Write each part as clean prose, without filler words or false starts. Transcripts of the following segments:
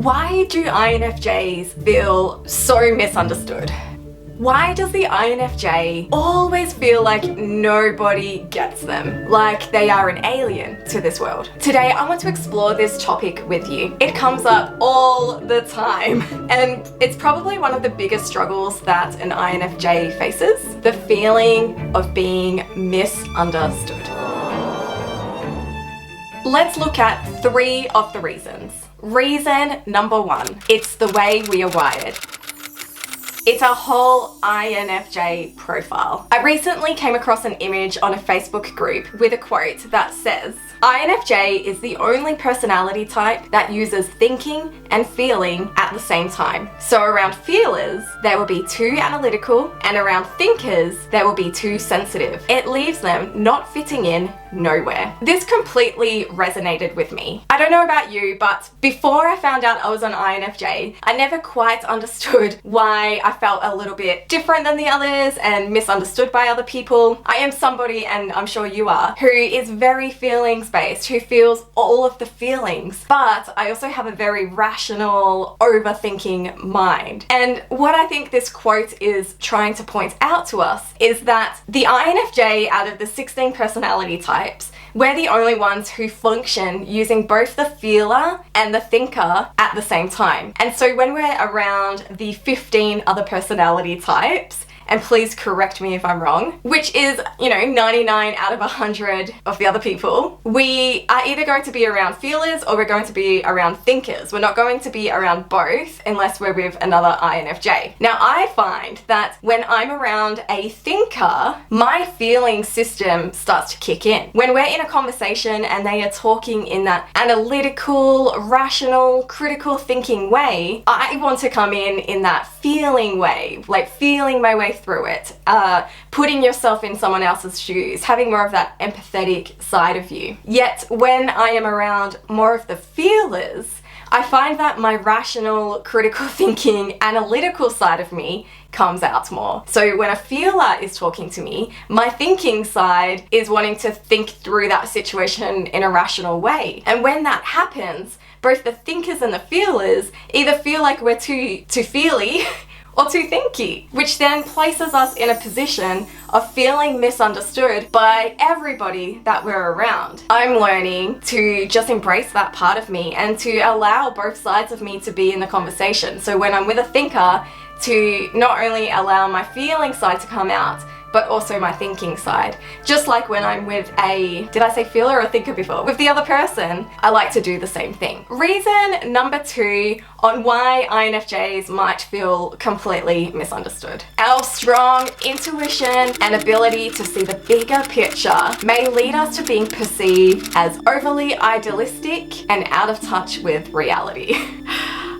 Why do INFJs feel so misunderstood? Why does the INFJ always feel like nobody gets them, like they are an alien to this world? Today, I want to explore this topic with you. It comes up all the time, and it's probably one of the biggest struggles that an INFJ faces, the feeling of being misunderstood. Let's look at 3 of the reasons. Reason number 1, it's the way we are wired. It's a whole INFJ profile. I recently came across an image on a Facebook group with a quote that says, INFJ is the only personality type that uses thinking and feeling at the same time. So around feelers, they will be too analytical, and around thinkers, they will be too sensitive. It leaves them not fitting in nowhere. This completely resonated with me. I don't know about you, but before I found out I was an INFJ, I never quite understood why I felt a little bit different than the others and misunderstood by other people. I am somebody, and I'm sure you are, who is very feelings-based, who feels all of the feelings, but I also have a very rational, overthinking mind. And what I think this quote is trying to point out to us is that the INFJ, out of the 16 personality types, we're the only ones who function using both the feeler and the thinker at the same time. And so when we're around the 15 other personality types, and please correct me if I'm wrong, which is, 99 out of 100 of the other people, we are either going to be around feelers or we're going to be around thinkers. We're not going to be around both unless we're with another INFJ. Now, I find that when I'm around a thinker, my feeling system starts to kick in. When we're in a conversation and they are talking in that analytical, rational, critical thinking way, I want to come in that feeling way, like feeling my way through it, putting yourself in someone else's shoes, having more of that empathetic side of you. Yet when I am around more of the feelers, I find that my rational, critical thinking, analytical side of me comes out more. So when a feeler is talking to me, my thinking side is wanting to think through that situation in a rational way. And when that happens, both the thinkers and the feelers either feel like we're too feely or too thinky, which then places us in a position of feeling misunderstood by everybody that we're around. I'm learning to just embrace that part of me and to allow both sides of me to be in the conversation. So when I'm with a thinker, to not only allow my feeling side to come out, but also my thinking side. Just like when I'm with did I say feeler or thinker before? With the other person, I like to do the same thing. Reason number 2 on why INFJs might feel completely misunderstood. Our strong intuition and ability to see the bigger picture may lead us to being perceived as overly idealistic and out of touch with reality.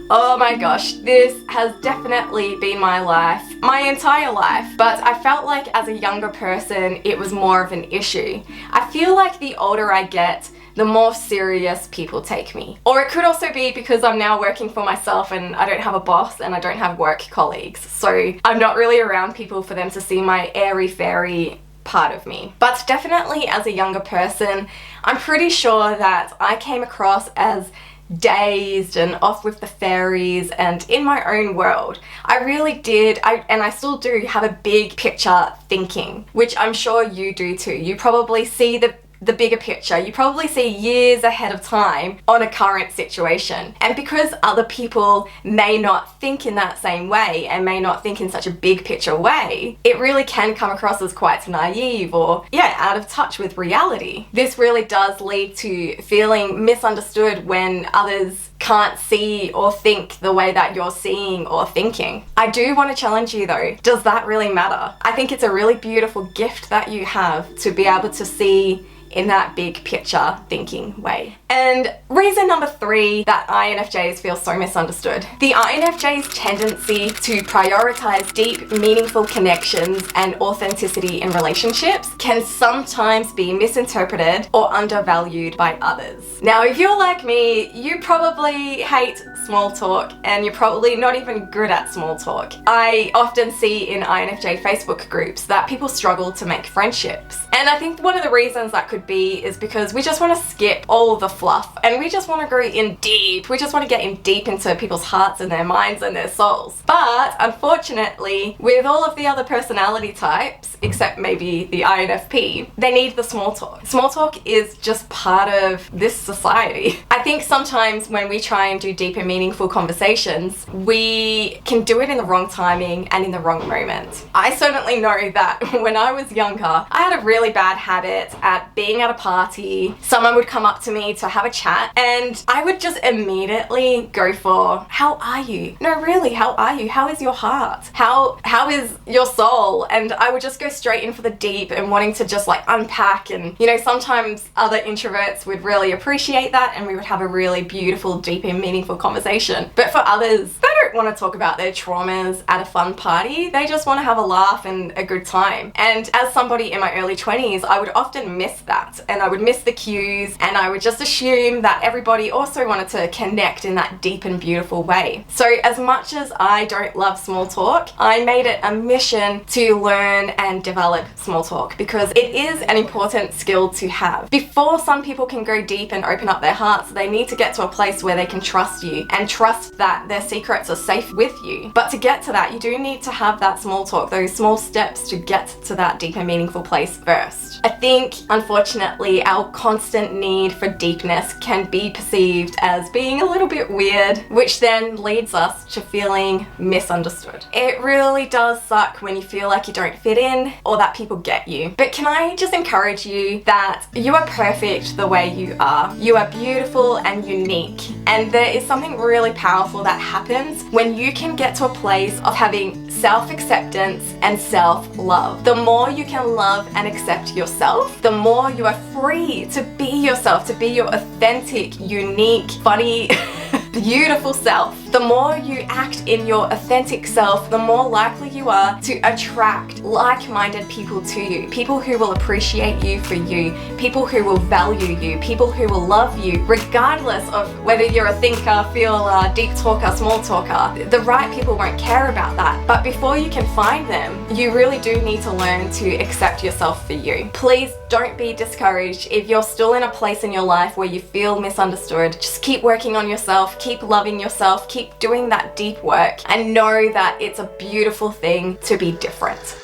Oh my gosh, this has definitely been my life, my entire life, but I felt like as a younger person it was more of an issue. I feel like the older I get, the more serious people take me. Or it could also be because I'm now working for myself and I don't have a boss and I don't have work colleagues, so I'm not really around people for them to see my airy-fairy part of me. But definitely as a younger person, I'm pretty sure that I came across as dazed and off with the fairies and in my own world. I really did, and I still do, have a big picture thinking, which I'm sure you do too. You probably see the bigger picture. You probably see years ahead of time on a current situation. And because other people may not think in that same way and may not think in such a big picture way, it really can come across as quite naive or, out of touch with reality. This really does lead to feeling misunderstood when others can't see or think the way that you're seeing or thinking. I do want to challenge you though, does that really matter? I think it's a really beautiful gift that you have to be able to see in that big picture thinking way. And reason number 3 that INFJs feel so misunderstood. The INFJ's tendency to prioritize deep, meaningful connections and authenticity in relationships can sometimes be misinterpreted or undervalued by others. Now, if you're like me, you probably hate small talk and you're probably not even good at small talk. I often see in INFJ Facebook groups that people struggle to make friendships. And I think one of the reasons that could be is because we just want to skip all the fluff and we just want to go in deep. We just want to get in deep into people's hearts and their minds and their souls. But unfortunately, with all of the other personality types, except maybe the INFP, they need the small talk. Small talk is just part of this society. I think sometimes when we try and do deep and meaningful conversations, we can do it in the wrong timing and in the wrong moment. I certainly know that when I was younger, I had a really bad habit at being at a party. Someone would come up to me to have a chat and I would just immediately go for, how are you? No, really, how are you? How is your heart? How is your soul? And I would just go straight in for the deep and wanting to just like unpack. And you know, sometimes other introverts would really appreciate that and we would have a really beautiful, deep and meaningful conversation. But for others, they don't want to talk about their traumas at a fun party. They just want to have a laugh and a good time. And as somebody in my early 20s, I would often miss that and I would miss the cues and I would just assume that everybody also wanted to connect in that deep and beautiful way. So as much as I don't love small talk, I made it a mission to learn and develop small talk because it is an important skill to have. Before some people can go deep and open up their hearts, they need to get to a place where they can trust you and trust that their secrets are safe with you. But to get to that, you do need to have that small talk, those small steps to get to that deep and meaningful place first. I think, unfortunately, our constant need for deepness can be perceived as being a little bit weird, which then leads us to feeling misunderstood. It really does suck when you feel like you don't fit in or that people get you. But can I just encourage you that you are perfect the way you are. You are beautiful and unique. And there is something really powerful that happens when you can get to a place of having self-acceptance and self-love. The more you can love and accept yourself, the more you are free to be yourself, to be your authentic, unique, funny, beautiful self. The more you act in your authentic self, the more likely you are to attract like-minded people to you. People who will appreciate you for you, people who will value you, people who will love you, regardless of whether you're a thinker, feeler, deep talker, small talker. The right people won't care about that. But before you can find them, you really do need to learn to accept yourself for you. Please don't be discouraged if you're still in a place in your life where you feel misunderstood. Just keep working on yourself, keep loving yourself, keep doing that deep work, and know that it's a beautiful thing to be different.